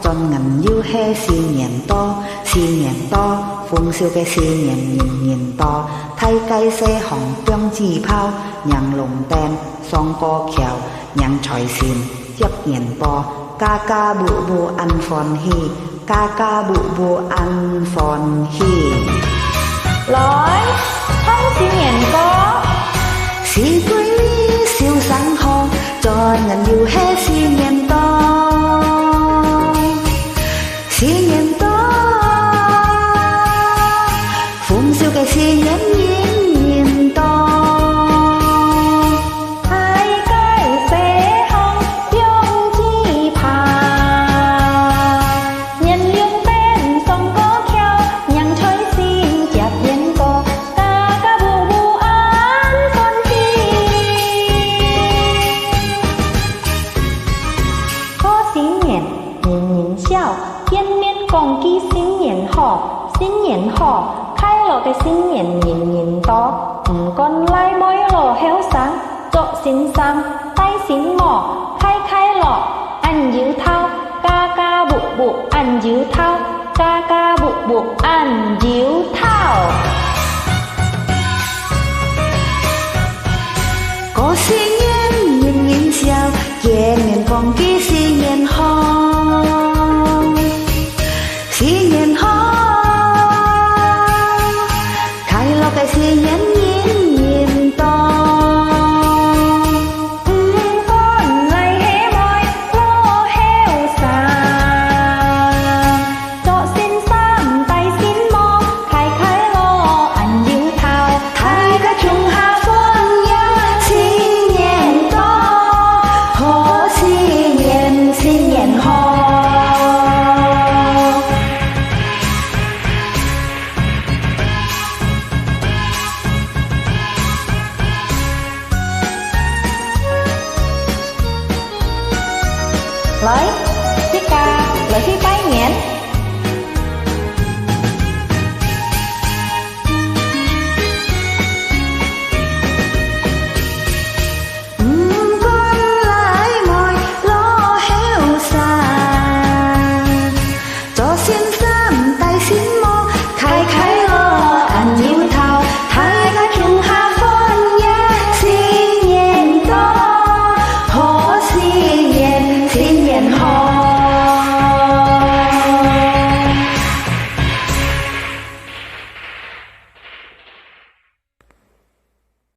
赚銀要起4年多，4年多，豐收嘅4年年年多。睇雞西紅姜子泡，釀龍蛋雙歌橋，釀財線接年波，家家戶戶安歡喜，家家戶戶安歡喜。來，唱新年歌。是對小生活，賺銀要起4年多，4年多，豐收嘅4年年年多。睇雞西紅姜子泡，釀龍蛋雙歌橋，釀財線接年波，家家戶戶安歡喜。賀新年，年年笑，見面講句新年好，新年好，快樂嘅新年年年多。唔管來每路後生，做新衫，戴新帽，開樂，按搖頭，家家戶戶按搖頭，家家戶戶按搖頭。過4年年年笑，見面講句新年好，4年好，快樂嘅4年年年多。唔管來下每路後生，做新衫，戴新帽，開樂，按搖頭，大家chung下歡呀，新年多，賀新年，新年好。來，一家來去拜